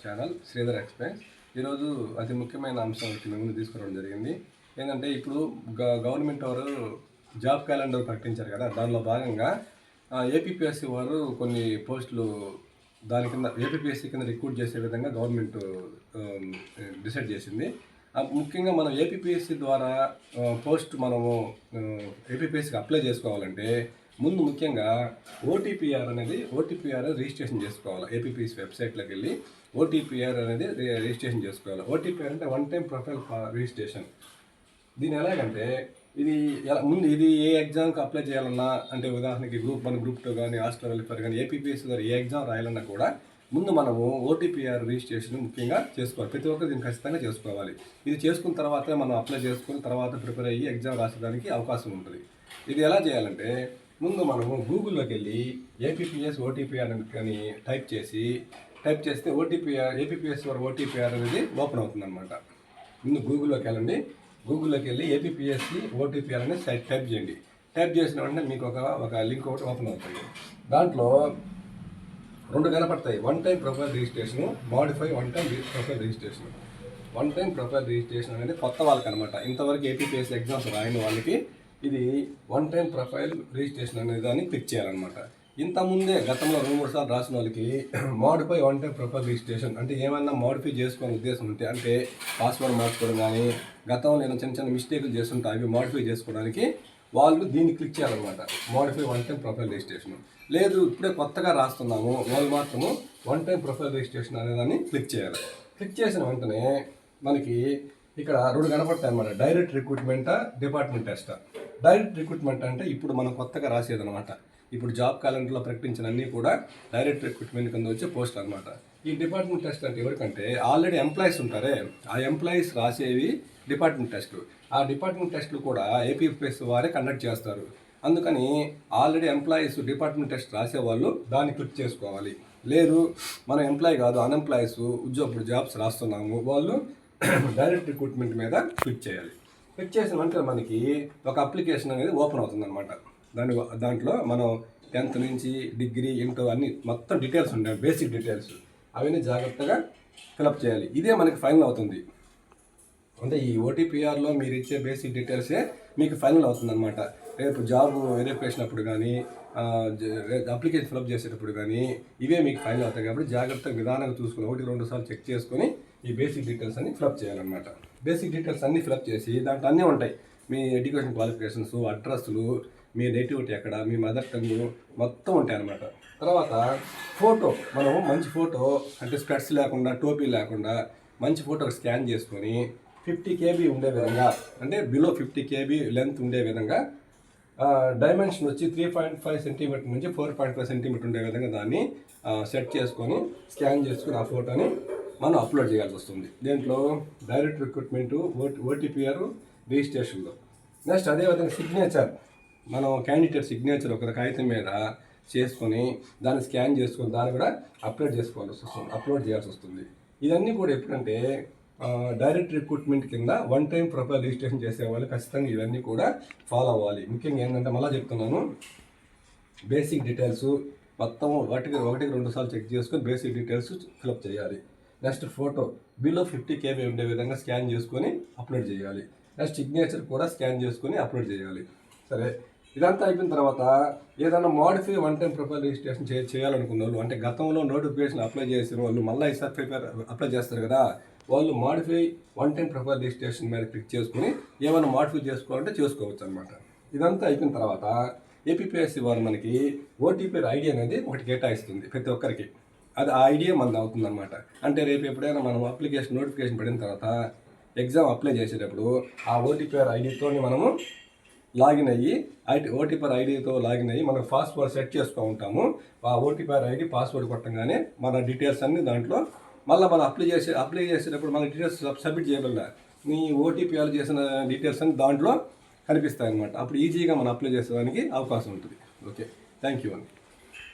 Channel Sridhar express. ఈరోజు అతి ముఖ్యమైన అంశం ఒకటి మేము ముందు తీసుకురావడం జరిగింది. ఏంటంటే ఇప్పుడు గవర్నమెంట్ వారు జాబ్ క్యాలెండర్ ప్రకటించారు కదా, దానిలో భాగంగా ఏపీపీఎస్సీ వారు కొన్ని పోస్టులు దాని కింద ఏపీపీఎస్సీ కింద రిక్రూట్ చేసే విధంగా గవర్నమెంట్ డిసైడ్ చేసింది. ముఖ్యంగా మనం ఏపీపీఎస్సీ ద్వారా మనము ఏపీపీఎస్సీకి అప్లై చేసుకోవాలంటే ముందు ముఖ్యంగా ఓటీపీఆర్ రిజిస్ట్రేషన్ చేసుకోవాలి. ఏపీపీఎస్సీ వెబ్సైట్లోకి వెళ్ళి ఓటీపీఆర్ అనేది రిజిస్ట్రేషన్ చేసుకోవాలి. ఓటీపీఆర్ అంటే వన్ టైం ప్రొఫైల్ రిజిస్ట్రేషన్. దీని ఎలాగంటే ఇది ఏ ఎగ్జామ్కి అప్లై చేయాలన్నా, అంటే ఉదాహరణకి గ్రూప్ 1, గ్రూప్ 2 కానీ, హాస్టల్ వెల్ఫేర్ కానీ, ఏపీపీఎస్సీ ద్వారా ఏ ఎగ్జామ్ రాయాలన్నా కూడా ముందు మనము ఓటీపీఆర్ రిజిస్ట్రేషన్ ముఖ్యంగా చేసుకోవాలి. ప్రతి ఒక్కరు దీన్ని ఖచ్చితంగా చేసుకోవాలి. ఇది చేసుకున్న తర్వాత మనం అప్లై చేసుకున్న తర్వాత ప్రిపేర్ అయ్యి ఎగ్జామ్ రాసేదానికి అవకాశం ఉంటుంది. ఇది ఎలా చేయాలంటే ముందు మనము గూగుల్లోకి వెళ్ళి ఏపీపీఎస్ ఓటీపీఆర్ అని టైప్ చేస్తే ఏపీపీఎస్ ఓటీపీఆర్ అనేది ఓపెన్ అవుతుంది అనమాట. ముందు గూగుల్లోకి వెళ్ళండి. గూగుల్లోకి వెళ్ళి ఏపీపీఎస్సీ ఓటీపీఆర్ అనేది సైట్ టైప్ చేయండి. టైప్ చేసిన వెంటనే మీకు ఒక లింక్ ఒకటి ఓపెన్ అవుతుంది. దాంట్లో 2 కనపడతాయి: one time profile registration, modify one time profile registration. One time profile registration అనేది కొత్త వాళ్ళకి అనమాట. ఇంతవరకు ఏపీపీఎస్సీ ఎగ్జామ్స్ రాయని వాళ్ళకి ఇది వన్ టైం ప్రొఫైల్ రిజిస్ట్రేషన్ అనే దాన్ని క్లిక్ చేయాలన్నమాట. ఇంతకుముందే గతంలో 2-3 సార్లు రాసిన వాళ్ళకి modify one time profile registration అంటే ఏమన్నా మాడిఫై చేసుకునే ఉద్దేశం ఉంటే, అంటే పాస్వర్డ్ మార్చుకోవడం కానీ, గతంలో నేను చిన్న మిస్టేక్లు చేస్తుంటే అవి మాడిఫై చేసుకోవడానికి వాళ్ళు దీన్ని క్లిక్ చేయాలన్నమాట. Modify one time profile registration. లేదు ఇప్పుడే కొత్తగా రాస్తున్నాము వాళ్ళు మాత్రము వన్ టైం ప్రొఫైల్ రిజిస్ట్రేషన్ అనేదాన్ని క్లిక్ చేయాలి. క్లిక్ చేసిన వెంటనే మనకి ఇక్కడ 2 కనపడతాయి అన్నమాట: డైరెక్ట్ రిక్రూట్మెంటా, డిపార్ట్మెంట్ టెస్టా. డైరెక్ట్ రిక్రూట్మెంట్ అంటే ఇప్పుడు మనం కొత్తగా రాసేదనమాట. ఇప్పుడు జాబ్ క్యాలెండర్లో ప్రకటించిన అన్నీ కూడా డైరెక్ట్ రిక్రూట్మెంట్ కింద వచ్చే పోస్ట్ అనమాట. ఈ డిపార్ట్మెంట్ టెస్ట్ అంటే ఎవరికంటే ఆల్రెడీ ఎంప్లాయీస్ ఉంటారే, ఆ ఎంప్లాయీస్ రాసేవి డిపార్ట్మెంట్ టెస్టులు. ఆ డిపార్ట్మెంట్ టెస్టులు కూడా ఏపీపీఎస్సీ వారే కండక్ట్ చేస్తారు. అందుకని ఆల్రెడీ ఎంప్లాయీస్ డిపార్ట్మెంట్ టెస్ట్ రాసేవాళ్ళు దాన్ని క్లిక్ చేసుకోవాలి. లేదు మనం ఎంప్లాయీ కాదు, అన్ఎంప్లాయీస్ ఇప్పుడు జాబ్స్ రాస్తున్నాము, వాళ్ళు డైరెక్ట్ రిక్రూట్మెంట్ మీద క్లిక్ చేయాలి. క్లిక్ చేసిన వెంటనే మనకి ఒక అప్లికేషన్ అనేది ఓపెన్ అవుతుంది అనమాట. దాంట్లో మనం 10th నుంచి డిగ్రీ, ఇంటర్ అన్ని మొత్తం డీటెయిల్స్ ఉంటాయి, బేసిక్ డీటెయిల్స్. అవన్నీ జాగ్రత్తగా ఫిలప్ చేయాలి. ఇదే మనకి ఫైనల్ అవుతుంది. అంటే ఈ ఓటీపీఆర్లో మీరు ఇచ్చే బేసిక్ డీటెయిల్సే మీకు ఫైనల్ అవుతుంది అనమాట. రేపు జాబ్ వెరిఫికేషన్ అప్పుడు కానీ, అప్లికేషన్ ఫిలప్ చేసేటప్పుడు కానీ ఇవే మీకు ఫైనల్ అవుతాయి. కాబట్టి జాగ్రత్తగా విధానంగా చూసుకుని 1-2 సార్లు చెక్ చేసుకొని ఈ బేసిక్ డీటెయిల్స్ అన్ని ఫిలప్ చేయాలన్నమాట. బేసిక్ డీటెయిల్స్ అన్నీ ఫిలప్ చేసి దాంట్లో అన్నీ ఉంటాయి: మీ ఎడ్యుకేషన్ క్వాలిఫికేషన్స్, అడ్రస్లు, మీ నేటివిటీ ఎక్కడ, మీ మదర్ టంగ్ మొత్తం ఉంటాయి అన్నమాట. తర్వాత ఫోటో, మనము మంచి ఫోటో అంటే స్పెట్స్ లేకుండా, టోపీ లేకుండా మంచి ఫోటో స్కాన్ చేసుకొని 50 KB ఉండే విధంగా, అంటే బిలో 50 KB లెంత్ ఉండే విధంగా, డైమెన్షన్ వచ్చి 3.5 సెంటీమీటర్ నుంచి 4.5 సెంటీమీటర్ ఉండే విధంగా దాన్ని సెట్ చేసుకొని స్కాన్ చేసుకుని ఆ ఫోటోని మనం అప్లోడ్ చేయాల్సి వస్తుంది. దీంట్లో డైరెక్ట్ రిక్రూట్మెంటు, ఓటీపీఆర్ రిజిస్ట్రేషన్లో. నెక్స్ట్ అదేవిధంగా సిగ్నేచర్, మనం క్యాండిడేట్ సిగ్నేచర్ ఒక కాగితం మీద చేసుకొని దాన్ని స్కాన్ చేసుకొని దాన్ని కూడా అప్లోడ్ చేయాల్సి వస్తుంది. ఇవన్నీ కూడా ఎప్పుడంటే డైరెక్ట్ రిక్రూట్మెంట్ కింద వన్ టైం ప్రొఫైల్ రిజిస్ట్రేషన్ చేసేవాళ్ళు ఖచ్చితంగా ఇవన్నీ కూడా ఫాలో అవ్వాలి. ముఖ్యంగా ఏంటంటే మళ్ళీ చెప్తున్నాను, బేసిక్ డీటెయిల్స్ మొత్తం 1-2 సార్లు చెక్ చేసుకొని బేసిక్ డీటెయిల్స్ ఫిలప్ చేయాలి. నెక్స్ట్ ఫోటో బిలో 50 KB ఉండే విధంగా స్కాన్ చేసుకొని అప్లోడ్ చేయాలి. నెక్స్ట్ సిగ్నేచర్ కూడా స్కాన్ చేసుకొని అప్లోడ్ చేయాలి. సరే, ఇదంతా అయిపోయిన తర్వాత ఏదైనా modify one time profile registration చేయాలనుకున్న వాళ్ళు, అంటే గతంలో నోటిఫికేషన్ అప్లై చేసిన వాళ్ళు మళ్ళీ ఈసారి అప్లై చేస్తారు కదా, వాళ్ళు modify one time profile registration మీద క్లిక్ చేసుకుని ఏమైనా మాడిఫై చేసుకోవాలంటే చేసుకోవచ్చు అనమాట. ఇదంతా అయిపోయిన తర్వాత ఏపీపీఎస్సీ వారు మనకి ఓటీపీఆర్ ఐడి అనేది ఒకటి కేటాయిస్తుంది ప్రతి ఒక్కరికి. అది ఆ ఐడియా మనది అవుతుంది అనమాట. అంటే రేపు ఎప్పుడైనా మనం నోటిఫికేషన్ పడిన తర్వాత ఎగ్జామ్ అప్లై చేసేటప్పుడు ఆ ఓటీపీఆర్ ఐడితో మనము లాగిన్ అయ్యి, ఓటీపీఆర్ ఐడితో లాగిన్ అయ్యి మనం పాస్వర్డ్ సెట్ చేసుకో ఉంటాము. ఆ ఓటీపీఆర్ ఐడి పాస్వర్డ్ కొట్టగానే మన డీటెయిల్స్ అన్నీ దాంట్లో మళ్ళీ మనం అప్లై చేసేటప్పుడు మన డీటెయిల్స్ సబ్మిట్ చేయగల మీ ఓటీపీఆర్ చేసిన డీటెయిల్స్ అన్ని దాంట్లో కనిపిస్తాయి అన్నమాట. అప్పుడు ఈజీగా మనం అప్లై చేసేదానికి అవకాశం ఉంటుంది. ఓకే, థ్యాంక్ యూ అండి.